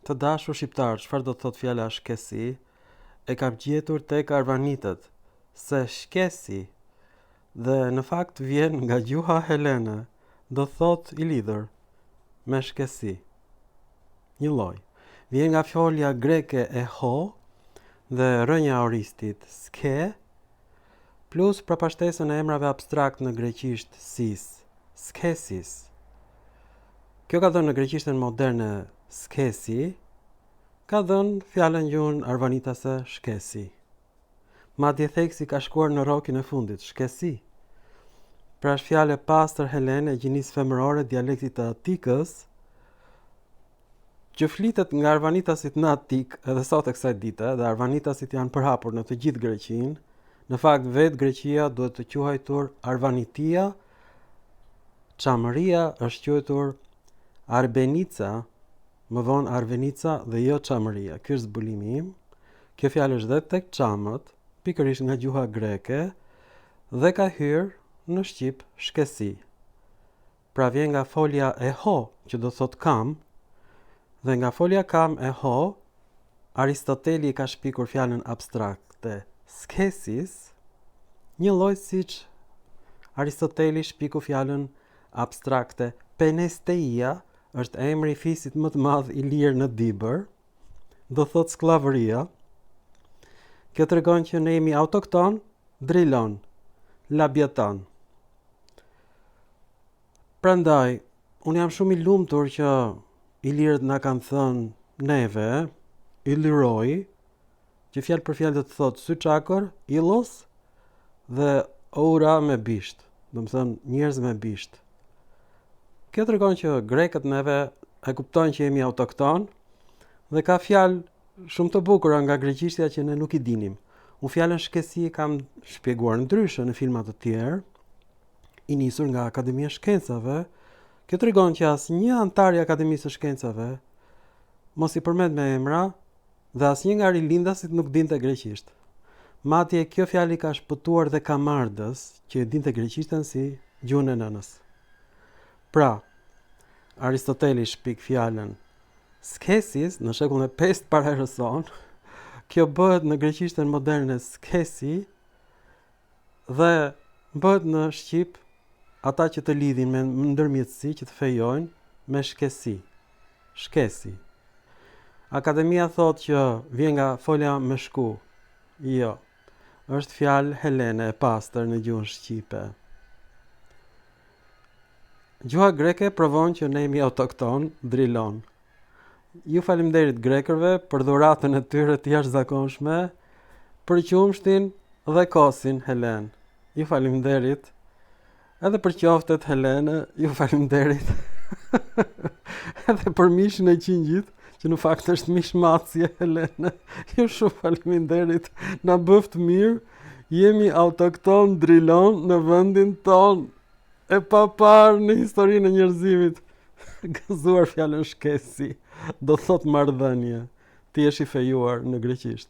Të dashur shqiptar, çfarë do të thot fjala shkesi? E kam gjetur tek arvanitët, se shkesi, dhe në fakt vjen nga gjuha helene, do thot i lidhur, me shkesi. Një lloj. Vjen nga fjolja greke e ho dhe rënja oristit ske, plus prapashtesën e emrave abstrakt në greqisht sis, skesis. Kjo ka dhënë në greqishtën moderne skesi, ka dhënë fjalën gjuhën arvanitase shkesi. Madje theksi ka shkuar në rokin e fundit, shkesi. Pra është fjalë e pastër helene e gjinisë femërore dialektit të Atikës, që flitet nga arvanitasit në Atik edhe sot e kësaj dite, dhe arvanitasit janë përhapur në të gjithë Greqinë. Në fakt vetë Greqia duhet të quajtur Arvanitia, Çamëria është quajtur Arbenica, më vonë Arvenica dhe jo Çamëria. Ky është zbulimi im. Kjo fjalë është dhe tek çamët, pikërisht nga gjuha greke, dhe ka hyrë në shqip shkesi. Pra vjen nga folja e ho, që do thot kam, dhe nga folja kam e ho, Aristoteli ka shpikur fjalën abstrakte skesis, një lloj siç Aristoteli shpiku fjalën abstrakte penesteia, është emri i fisit më të madh i lirë në Dibër, do thot skllavëria. Kjo tregon që ne jemi autokton, drilon, labjeton. Prandaj, unë jam shumë i lumtur që ilirët na kanë thënë neve, iliroi, që fjalë për fjalë do të thotë syçakor, illos dhe oura me bisht, do të thënë njerëz me bisht. Kjo tregon që grekët neve e kuptojnë që jemi autokton dhe ka fjalë shumë të bukura nga greqishtja që ne nuk i dinim. Unë fjalën shkesi kam shpjeguar ndryshe në filma të tjerë, i nisur nga Akademia e Shkencave. Kjo tregon që asnjë antar i Akademisë së Shkencave mos i përmend me emra dhe asnjë nga rilindasit nuk dinte greqisht. Madje kjo fjalë ka shpëtuar dhe Kamardës, që e dinte greqishtën si gjuhën e nënës. Pra, Aristoteli shpik fjalën skesis në shekullin e 5 para erës sonë. Kjo bëhet në greqishtën moderne skesi dhe bëhet në shqip ata që të lidhin me ndërmjetësi, që të fejojnë me shkesi. Shkesi. Akademia thot që vjen nga folja me shku. Jo, është fjalë helene e pastër në gjuhën shqipe. Gjuha greke provon që ne jemi autokton, drilon. Ju faleminderit grekërve për dhuratën e tyre të jashtëzakonshme, për qumshtin dhe kosin Helen. Ju faleminderit. Edhe për qoftet Helene, ju faleminderit. Edhe për mishin e qingjit, që në fakt është mish macje Helene. Ju shumë faleminderit. Na bëft mirë, jemi autokton, drilon në vendin ton. E pa parë në historinë e njerëzimit. Gëzuar fjalën shkesi, do thot marrëdhënie. Ti je i fejuar në greqisht.